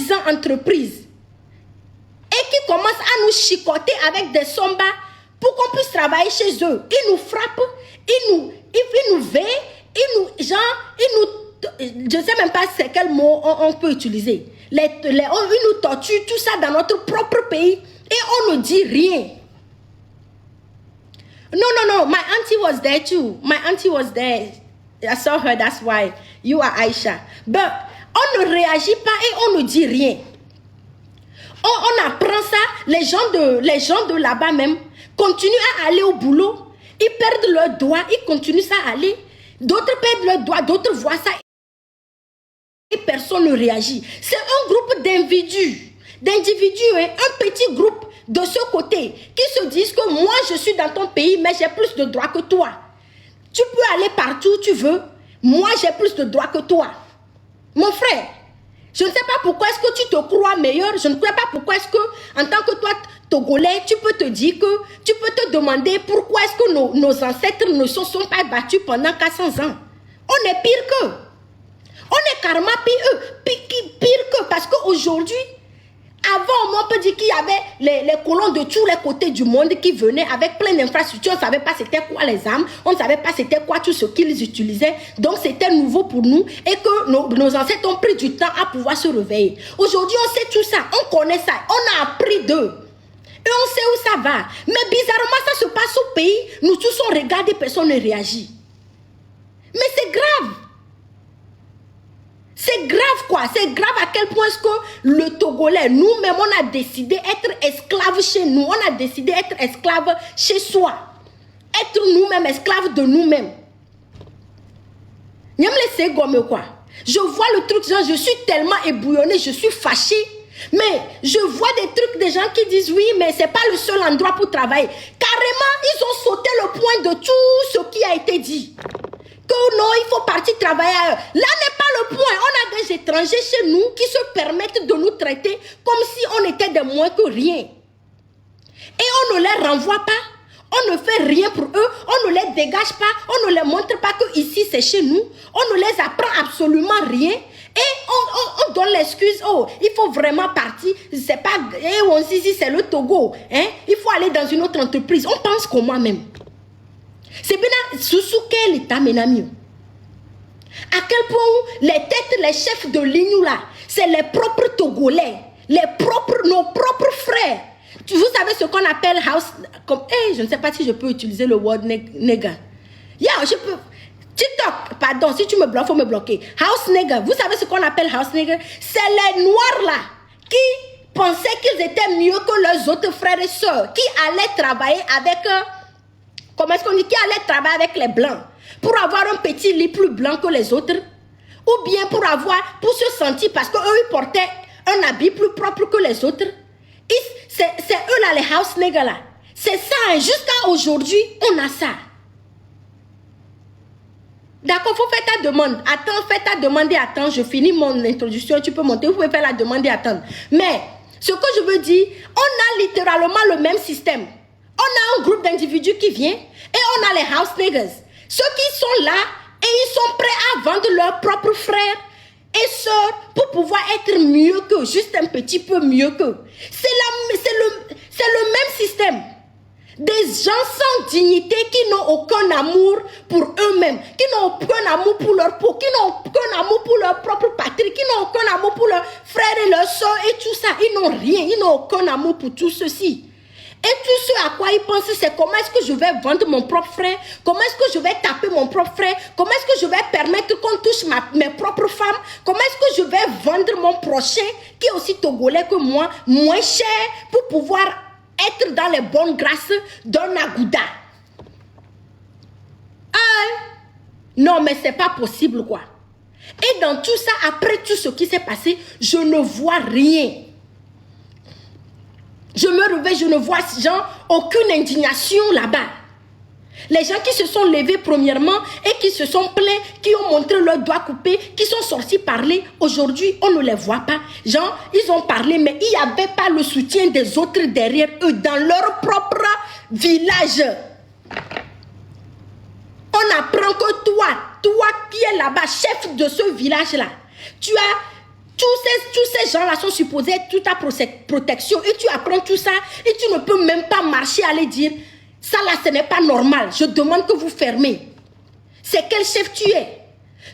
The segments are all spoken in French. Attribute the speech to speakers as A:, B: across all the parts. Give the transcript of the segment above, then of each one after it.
A: soi-disant entreprise et qui commencent à nous chicoter avec des sommes bas pour qu'on puisse travailler chez eux. Ils nous frappent, ils nous veillent, je ne sais même pas c'est quel mot on peut utiliser. Ils nous torturent, tout ça dans notre propre pays et on ne dit rien. No, my auntie was there too. My auntie was there. I saw her, that's why you are Aisha. But on ne réagit pas et on ne dit rien. On apprend ça, les gens de là-bas même continuent à aller au boulot. Ils perdent leurs doigts, ils continuent ça à aller. D'autres perdent leurs doigts, d'autres voient ça et personne ne réagit. C'est un groupe d'individus, un petit groupe de ce côté qui se disent que moi je suis dans ton pays mais j'ai plus de droits que toi. Tu peux aller partout où tu veux, moi j'ai plus de droits que toi. Mon frère, je ne sais pas pourquoi est-ce que tu te crois meilleur, je ne sais pas pourquoi est-ce que en tant que toi Togolais, tu peux te dire que, tu peux te demander pourquoi est-ce que nos ancêtres ne se sont pas battus pendant 400 ans. On est pire qu'eux. On est carrément pire qu'eux parce qu'aujourd'hui, avant, on peut dire qu'il y avait les colons de tous les côtés du monde qui venaient avec plein d'infrastructures. On ne savait pas c'était quoi les armes, on ne savait pas c'était quoi tout ce qu'ils utilisaient. Donc c'était nouveau pour nous et que nos ancêtres ont pris du temps à pouvoir se réveiller. Aujourd'hui, on sait tout ça, on connaît ça, on a appris d'eux. Et on sait où ça va. Mais bizarrement, ça se passe au pays. Nous tous on regarde et personne ne réagit. Mais c'est grave. C'est grave quoi. C'est grave à quel point est-ce que le Togolais, nous-mêmes, on a décidé d'être esclaves chez nous. On a décidé d'être esclaves chez soi. Être nous-mêmes esclaves de nous-mêmes. N'y me laisser gommer quoi. Je vois le truc, genre, je suis tellement ébouillonnée, je suis fâchée. Mais je vois des trucs, des gens qui disent oui, mais c'est pas le seul endroit pour travailler. Carrément, ils ont sauté le point de tout ce qui a été dit. Que non, il faut partir travailler ailleurs. Là n'est pas le point. On a des étrangers chez nous qui se permettent de nous traiter comme si on était des moins que rien. Et on ne les renvoie pas. On ne fait rien pour eux. On ne les dégage pas. On ne les montre pas que ici c'est chez nous. On ne les apprend absolument rien. Et on donne l'excuse, oh, il faut vraiment partir, c'est pas, et on dit si c'est le Togo, hein, il faut aller dans une autre entreprise. On pense comment même. C'est bien, Susuke l'État menamio. À quel point les têtes, les chefs de ligne là, c'est les propres Togolais, nos propres frères. Vous savez ce qu'on appelle house, comme, je ne sais pas si je peux utiliser le word nègre. Yeah, je peux. TikTok, pardon, si tu me bloques, il faut me bloquer. House nigger, vous savez ce qu'on appelle house nigger? C'est les noirs là qui pensaient qu'ils étaient mieux que leurs autres frères et sœurs, qui allaient travailler avec, comment est-ce qu'on dit, qui allaient travailler avec les blancs pour avoir un petit lit plus blanc que les autres, ou bien pour se sentir, parce qu'eux ils portaient un habit plus propre que les autres. C'est eux là, les house nigger là. C'est ça, hein, jusqu'à aujourd'hui, on a ça. D'accord, il faut faire ta demande. Attends, fais ta demande et attends. Je finis mon introduction. Tu peux monter. Vous pouvez faire la demande et attendre. Mais, ce que je veux dire, on a littéralement le même système. On a un groupe d'individus qui vient et on a les house niggas. Ceux qui sont là et ils sont prêts à vendre leurs propres frères et sœurs pour pouvoir être mieux qu'eux. Juste un petit peu mieux qu'eux. C'est le même système. Des gens sans dignité qui n'ont aucun amour pour eux-mêmes, qui n'ont aucun amour pour leur peau, qui n'ont aucun amour pour leur propre patrie, qui n'ont aucun amour pour leurs frères et leurs soeurs et tout ça. Ils n'ont rien, ils n'ont aucun amour pour tout ceci. Et tout ce à quoi ils pensent, c'est comment est-ce que je vais vendre mon propre frère, comment est-ce que je vais taper mon propre frère, comment est-ce que je vais permettre qu'on touche mes propres femmes, comment est-ce que je vais vendre mon prochain, qui est aussi togolais que moi, moins cher, pour pouvoir être dans les bonnes grâces d'un agouda. Non, mais c'est pas possible, quoi. Et dans tout ça, après tout ce qui s'est passé, je ne vois rien. Je me réveille, je ne vois aucune indignation là-bas. Les gens qui se sont levés premièrement et qui se sont plaints, qui ont montré leurs doigts coupés, qui sont sortis parler, aujourd'hui, on ne les voit pas. Genre, ils ont parlé, mais il n'y avait pas le soutien des autres derrière eux, dans leur propre village. On apprend que toi qui es là-bas, chef de ce village-là, tu as Tous ces gens-là sont supposés être toute ta protection. Et tu apprends tout ça et tu ne peux même pas marcher, aller dire, ça là, ce n'est pas normal. Je demande que vous fermez. C'est quel chef tu es?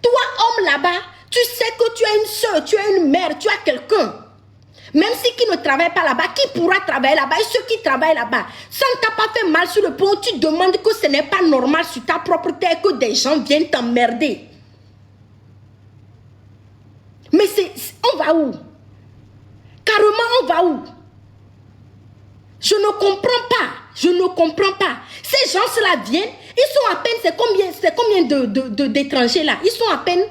A: Toi, homme là-bas, tu sais que tu as une soeur, tu as une mère, tu as quelqu'un. Même si qui ne travaille pas là-bas, qui pourra travailler là-bas? Et ceux qui travaillent là-bas, ça ne t'a pas fait mal sur le pont. Tu demandes que ce n'est pas normal sur ta propre terre que des gens viennent t'emmerder. Mais on va où? Carrément, on va où? Je ne comprends pas. Je ne comprends pas. Ces gens-là viennent, ils sont à peine, c'est combien d'étrangers là? Ils sont à peine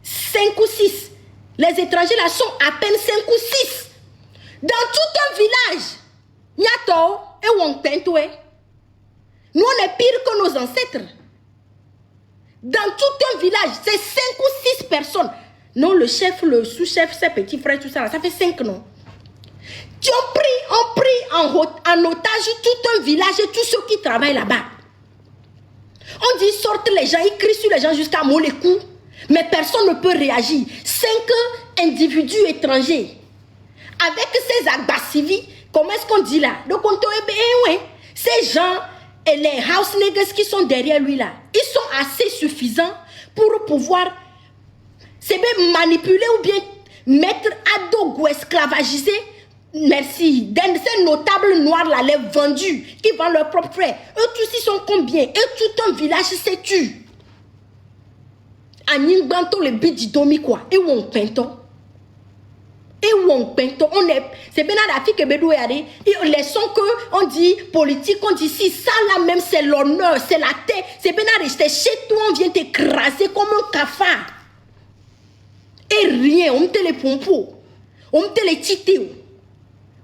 A: 5 ou 6. Les étrangers là sont à peine 5 ou 6. Dans tout un village. Nyato et Wongpentoué. Nous, on est pire que nos ancêtres. Dans tout un village, c'est 5 ou 6 personnes. Non, le chef, le sous-chef, ses petits frères, tout ça, ça fait 5 non. Qui ont pris en otage tout un village et tous ceux qui travaillent là-bas. On dit sortent les gens, ils crient sur les gens jusqu'à moller les coups. Mais personne ne peut réagir. 5 individus étrangers. Avec ces agbasivis, comment est-ce qu'on dit là? Donc on ces gens et les house niggas qui sont derrière lui là, ils sont assez suffisants pour pouvoir manipuler ou bien mettre à dos ou esclavagiser. Merci. Ces notables noirs là, les vendus, qui vendent leurs propres frères. Eux tous ils sont combien? Et tout un village s'est tué. Anin Banto le bididomi quoi. Et où on peinto? Et où on peinto? On est. C'est bien la fille que Bédou est les sons que on dit politique, on dit si ça là même c'est l'honneur, c'est la tête. C'est bien c'est chez toi, on vient t'écraser comme un cafard. Et rien, on me les pompos, on me les tités.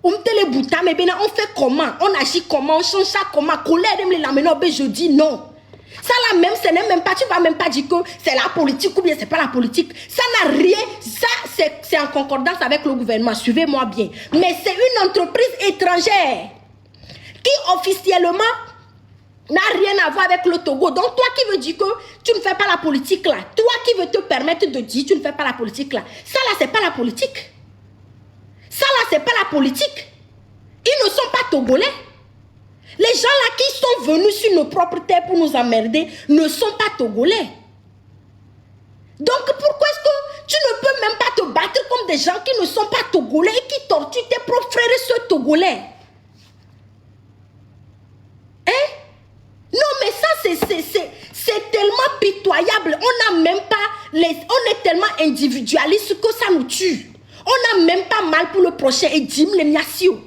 A: On te les boutins, mais bien on fait comment? On agit comment? On change ça comment? Colère de me l'amener, je dis non. Ça là même, ce n'est même pas, tu vas même pas dire que c'est la politique ou bien c'est pas la politique. Ça n'a rien, ça c'est en concordance avec le gouvernement, suivez-moi bien. Mais c'est une entreprise étrangère qui officiellement n'a rien à voir avec le Togo. Donc toi qui veux dire que tu ne fais pas la politique là, toi qui veux te permettre de dire tu ne fais pas la politique là, ça là c'est pas la politique. Ça là, c'est pas la politique. Ils ne sont pas togolais. Les gens là qui sont venus sur nos propres terres pour nous emmerder ne sont pas togolais. Donc pourquoi est-ce que tu ne peux même pas te battre comme des gens qui ne sont pas togolais et qui torturent tes propres frères et sœurs togolais? Hein? Non mais ça c'est tellement pitoyable. On n'a même pas on est tellement individualiste que ça nous tue. On n'a même pas mal pour le prochain et dim les miasio.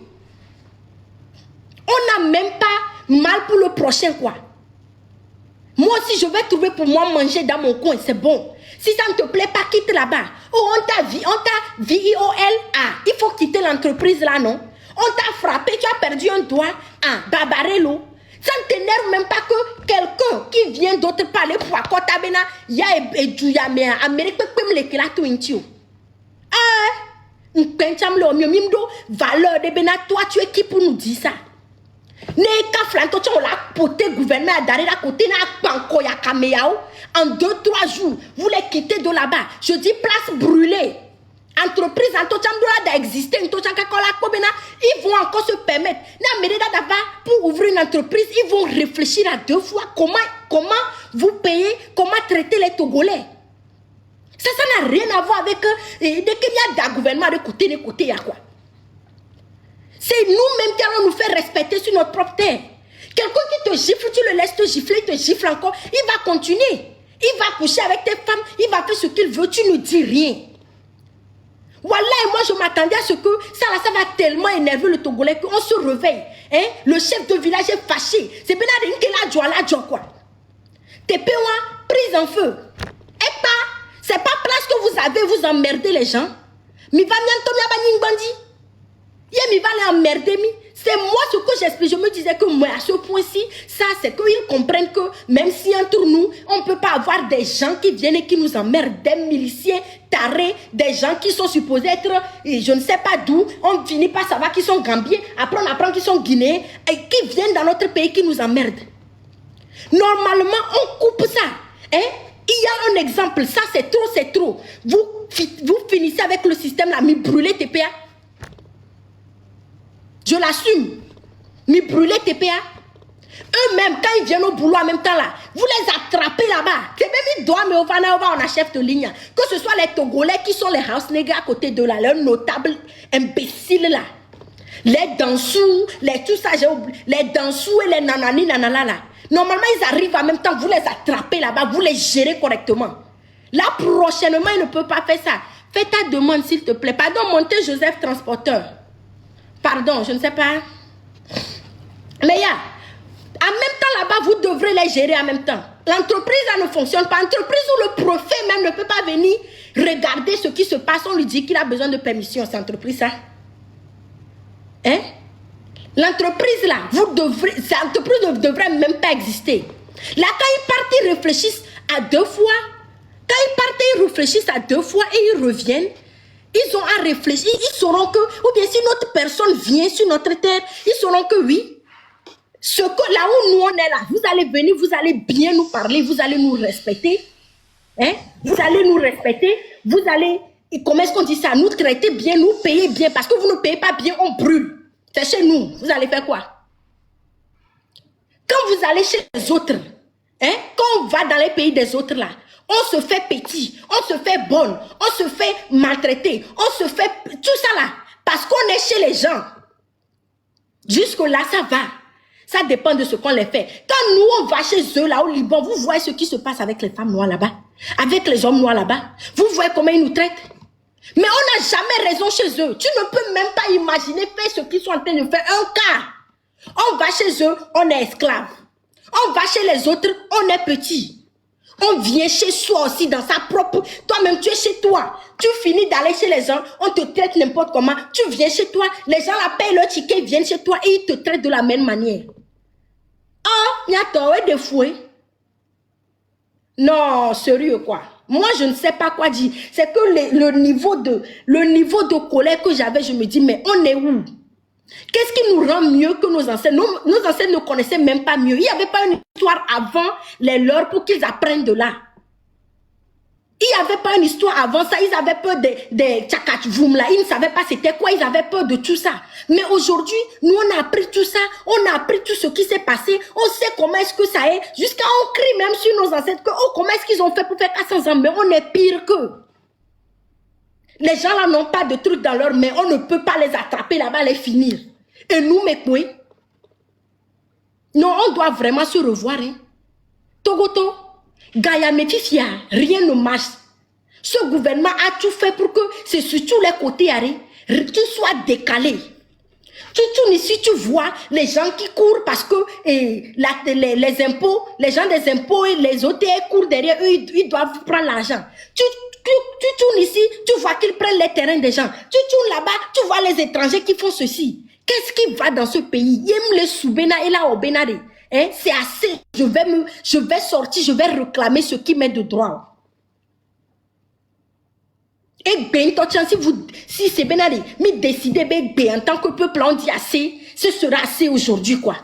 A: On n'a même pas mal pour le prochain quoi. Moi aussi je vais trouver pour moi manger dans mon coin, c'est bon. Si ça ne te plaît pas, quitte là-bas. Oh, on t'a VIOLA. Il faut quitter l'entreprise là, non? On t'a frappé, tu as perdu un doigt. Ah, Babarello. Ça ne t'énerve même pas que quelqu'un qui vient d'autre parler pour accorder bena ya et Juya mais Amérique peut me l'éclater tout intio. Ah. Valeur de Bena, toi tu es qui pour nous dire ça? Neka flanto tu la poté gouvernement à d'aller à côté na panko ya kameyao en 2-3 jours vous les quittez de là-bas. Je dis place brûlée. Entreprise en tochamdola d'exister en tochakakola kobena ils vont encore se permettre na mereda d'abord pour ouvrir une entreprise ils vont réfléchir à 2 fois comment vous payez, comment traiter les Togolais. Ça n'a rien à voir avec dès qu'il y a des gouvernements de côté, il y a quoi? C'est nous-mêmes qui allons nous faire respecter sur notre propre terre. Quelqu'un qui te gifle, tu le laisses te gifler, il te gifle encore, il va continuer. Il va coucher avec tes femmes, il va faire ce qu'il veut, tu ne dis rien. Voilà, et moi je m'attendais à ce que ça va tellement énerver le Togolais qu'on se réveille. Hein? Le chef de village est fâché. C'est bien là, quoi. Tes péoins pris en feu. Et pas. C'est pas place que vous avez, vous emmerdez les gens. Mi va les emmerder. C'est moi ce que j'explique. Je me disais que moi, à ce point-ci, ça, c'est qu'ils comprennent que même si entre nous, on ne peut pas avoir des gens qui viennent et qui nous emmerdent, des miliciens tarés, des gens qui sont supposés être, je ne sais pas d'où, on finit par savoir qu'ils sont gambiens, après on apprend qu'ils sont guinéens, et qui viennent dans notre pays qui nous emmerdent. Normalement, on coupe ça. Hein? Il y a un exemple, ça c'est trop, c'est trop. Vous finissez avec le système là, me brûler TPA. Je l'assume. Me brûler TPA. Eux-mêmes, quand ils viennent au boulot en même temps là, vous les attrapez là-bas. C'est même ils doivent, mais on a chef de ligne. Que ce soit les Togolais qui sont les house nègres à côté de là, leurs notables imbéciles là. Les dansous, les tout ça, j'ai oublié. Les dansous et les nanani nanana là. Normalement, ils arrivent en même temps, vous les attrapez là-bas, vous les gérez correctement. Là, prochainement, ils ne peuvent pas faire ça. Fais ta demande, s'il te plaît. Pardon, montez Joseph Transporteur. Pardon, je ne sais pas. Mais il y a... En même temps, là-bas, vous devrez les gérer en même temps. L'entreprise, là, ne fonctionne pas. L'entreprise où le prophète même ne peut pas venir regarder ce qui se passe. On lui dit qu'il a besoin de permission, cette entreprise, ça. Hein? L'entreprise, là, cette entreprise ne devrait même pas exister. Là, quand ils partent, ils réfléchissent à 2 fois. Quand ils partent, ils réfléchissent à 2 fois et ils reviennent. Ils ont à réfléchir. Ils sauront que, ou bien si notre personne vient sur notre terre, ils sauront que oui. Ce que, là où nous on est là, vous allez venir, vous allez bien nous parler, vous allez nous respecter. Hein? Vous allez nous respecter, vous allez, comment est-ce qu'on dit ça, nous traiter bien, nous payer bien, parce que vous ne payez pas bien, on brûle. C'est chez nous, vous allez faire quoi? Quand vous allez chez les autres, hein? Quand on va dans les pays des autres là, on se fait petit, on se fait bonne, on se fait maltraiter, on se fait tout ça là, parce qu'on est chez les gens. Jusque là, ça va. Ça dépend de ce qu'on les fait. Quand nous, on va chez eux, là, au Liban, vous voyez ce qui se passe avec les femmes noires là-bas, avec les hommes noirs là-bas. Vous voyez comment ils nous traitent. Mais on n'a jamais raison chez eux. Tu ne peux même pas imaginer faire ce qu'ils sont en train de faire. Un cas. On va chez eux, on est esclave. On va chez les autres, on est petit. On vient chez soi aussi dans sa propre... Toi-même, tu es chez toi. Tu finis d'aller chez les gens, on te traite n'importe comment. Tu viens chez toi, les gens la payent leur ticket, ils viennent chez toi et ils te traitent de la même manière. Ah, il y a toi, des fouets. Non, sérieux quoi. Moi, je ne sais pas quoi dire. C'est que le niveau de colère que j'avais, je me dis, mais on est où? Qu'est-ce qui nous rend mieux que nos ancêtres? Nos ancêtres ne connaissaient même pas mieux. Il n'y avait pas une histoire avant les leurs pour qu'ils apprennent de là. Il n'y avait pas une histoire avant ça. Ils avaient peur des tchakatvoum là. Ils ne savaient pas c'était quoi. Ils avaient peur de tout ça. Mais aujourd'hui, nous on a appris tout ça. On a appris tout ce qui s'est passé. On sait comment est-ce que ça est. Jusqu'à on crie même sur nos ancêtres que oh, comment est-ce qu'ils ont fait pour faire 400 ans. Mais on est pire qu'eux. Les gens là n'ont pas de trucs dans leurs mains. On ne peut pas les attraper là-bas, les finir. Et nous, mais quoi? Non, on doit vraiment se revoir. Hein. Togoto, Gaïa Métifia, rien ne marche. Ce gouvernement a tout fait pour que c'est sur tous les côtés, tout soit décalé. Tu ici, tu vois les gens qui courent parce que les impôts, les gens des impôts et les OTR courent derrière eux, ils doivent prendre l'argent. Tu tournes ici, tu vois qu'ils prennent les terrains des gens. Tu tournes là-bas, tu vois les étrangers qui font ceci. Qu'est-ce qui va dans ce pays? Yem le soubena et la obénare. Hein? C'est assez. Je vais sortir, je vais réclamer ce qui m'est de droit. Et ben, si c'est benari, mais décidez ben, en tant que peuple, on dit assez, ce sera assez aujourd'hui, quoi.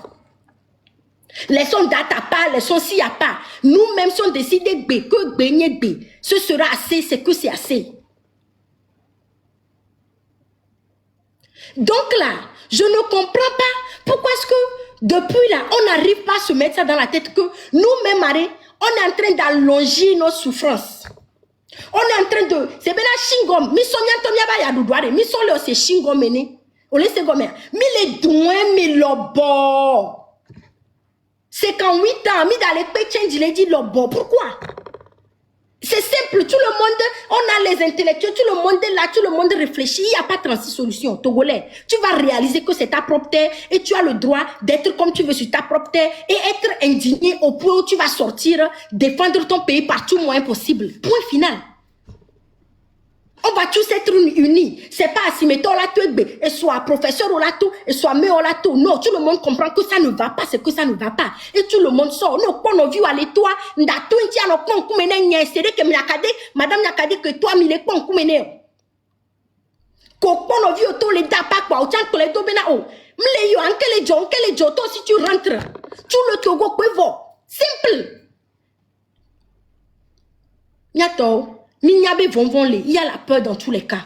A: Laissons date à part, laissons si à part. Nous-mêmes, si on décide que ben, ce sera assez, c'est que c'est assez. Donc là, je ne comprends pas pourquoi est-ce que depuis là, on n'arrive pas à se mettre ça dans la tête que nous-mêmes, on est en train d'allonger nos souffrances. On est en train de... C'est bien la chingom. Mi sonia tonia ba ya doudouare. Mi son le ose chingom mene. On laisse gommer. Mi les douins, mi lobo. C'est qu'en 8 ans, mi dans les péchins, il a dit lobo. Pourquoi? C'est simple. Tout le monde, on a les intellectuels, tout le monde est là, tout le monde réfléchit. Il n'y a pas 36 solutions. Togolais, tu vas réaliser que c'est ta propre terre et tu as le droit d'être comme tu veux sur ta propre terre et être indigné au point où tu vas sortir, défendre ton pays par tout moyen possible. Point final. On va tous être unis. C'est pas si mettons la tuebe et soit professeur au lato et soit me au lato. Non, tout le monde comprend que ça ne va pas, c'est que ça ne va pas. Et tout le monde sort. Non, quand on vit à l'étoile, ndato intia no kon kumene nya c'est que m'yakade, madame n'yakade que toi mi le kon kumene. Ko kon on vit autour les dapa quoi, au tient que les dobena o. Mle yo anke les jo, toi si tu rentres, tout le Togo peut voir. Simple. Nyato, Minyabe vont les. Il y a la peur dans tous les cas.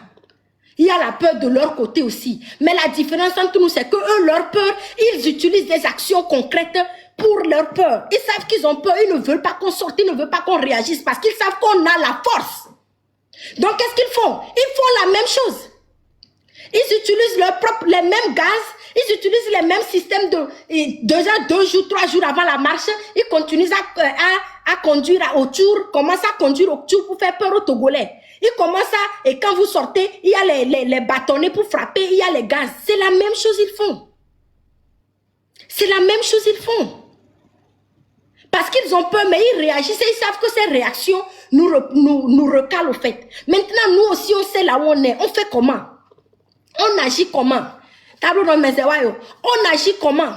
A: Il y a la peur de leur côté aussi. Mais la différence entre nous, c'est que eux, leur peur, ils utilisent des actions concrètes pour leur peur. Ils savent qu'ils ont peur, ils ne veulent pas qu'on sorte, ils ne veulent pas qu'on réagisse parce qu'ils savent qu'on a la force. Donc, qu'est-ce qu'ils font? Ils font la même chose. Ils utilisent les mêmes gaz, ils utilisent les mêmes systèmes déjà 2 jours, 3 jours avant la marche, ils continuent à conduire autour, commencent à conduire autour pour faire peur aux Togolais. Ils commencent et quand vous sortez, il y a les bâtonnets pour frapper, il y a les gaz. C'est la même chose ils font. C'est la même chose ils font. Parce qu'ils ont peur, mais ils réagissent et ils savent que ces réactions nous recalent au fait. Maintenant, nous aussi, on sait là où on est. On fait comment? On agit comment? On agit comment?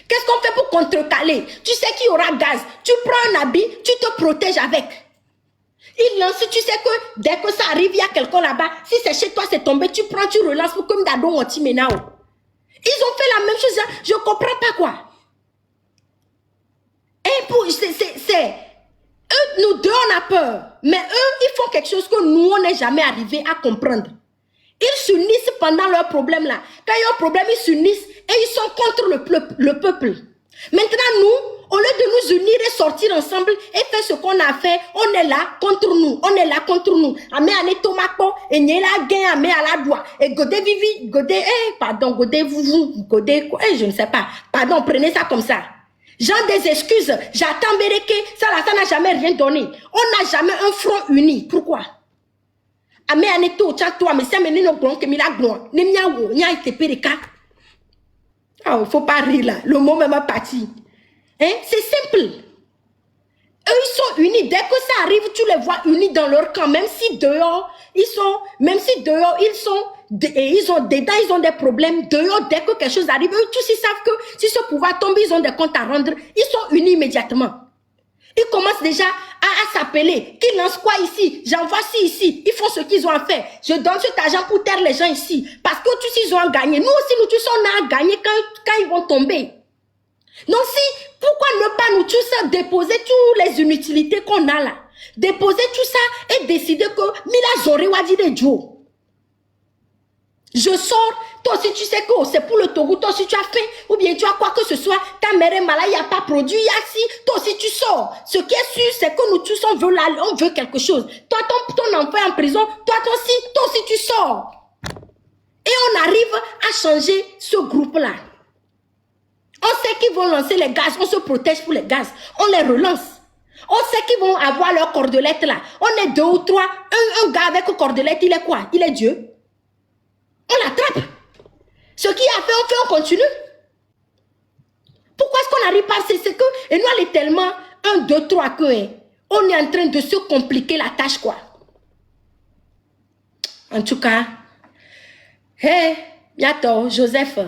A: Qu'est-ce qu'on fait pour contrecaler? Tu sais qu'il y aura gaz. Tu prends un habit, tu te protèges avec. Il lance, tu sais que dès que ça arrive, il y a quelqu'un là-bas. Si c'est chez toi, c'est tombé, tu prends, tu relances pour comme d'ado on timenao. Ils ont fait la même chose. Je ne comprends pas quoi. Et pour, eux, nous deux, on a peur. Mais eux, ils font quelque chose que nous, on n'est jamais arrivé à comprendre. Ils s'unissent pendant leur problème là. Quand il y a un problème, ils s'unissent et ils sont contre le peuple. Maintenant, nous, au lieu de nous unir et sortir ensemble et faire ce qu'on a fait, on est là contre nous. On est là contre nous. Amé ane tomako, et nye la gain, amé à la doigt. Et godé vivi, godé, pardon, godé vous, godé, je ne sais pas. Pardon, prenez ça comme ça. Genre des excuses. J'attends Bereke, ça n'a jamais rien donné. On n'a jamais un front uni. Pourquoi? Amé ane to, toi, mais ça me n'est non que mila glon. Ne miawo, nya ite pereka. Ah, faut pas rire là. Le mot même a parti. Hein? C'est simple. Eux, ils sont unis. Dès que ça arrive, tu les vois unis dans leur camp. Même si dehors, ils sont, et ils ont dedans, ils ont des problèmes. Dehors, dès que quelque chose arrive, eux tous, ils savent que si ce pouvoir tombe, ils ont des comptes à rendre. Ils sont unis immédiatement. Ils commencent déjà à s'appeler. Qui lance quoi ici? J'envoie ci ici. Ils font ce qu'ils ont à faire. Je donne cet argent pour taire les gens ici. Parce que tous, ils ont gagné. Nous aussi, nous tous, on a gagné quand ils vont tomber. Donc pourquoi ne pas nous tous déposer toutes les inutilités qu'on a là? Déposer tout ça et décider que Mila Zoré Wadi de Joe. Je sors, toi aussi tu sais que c'est pour le Togo, toi aussi tu as fait, ou bien tu as quoi que ce soit, ta mère est malade, il n'y a pas produit, il y a si, toi aussi tu sors. Ce qui est sûr, c'est que nous tous on veut quelque chose. Toi, ton enfant est en prison, toi aussi tu sors. Et on arrive à changer ce groupe-là. On sait qu'ils vont lancer les gaz, on se protège pour les gaz, on les relance. On sait qu'ils vont avoir leur cordelette là. On est 2 ou 3, un gars avec une cordelette, il est quoi? Il est Dieu. On l'attrape. Ce qu'il a fait, on continue. Pourquoi est-ce qu'on n'arrive pas? C'est que, et nous, on est tellement 1, 2, 3 que, on est en train de se compliquer la tâche, quoi. En tout cas, bientôt, Joseph.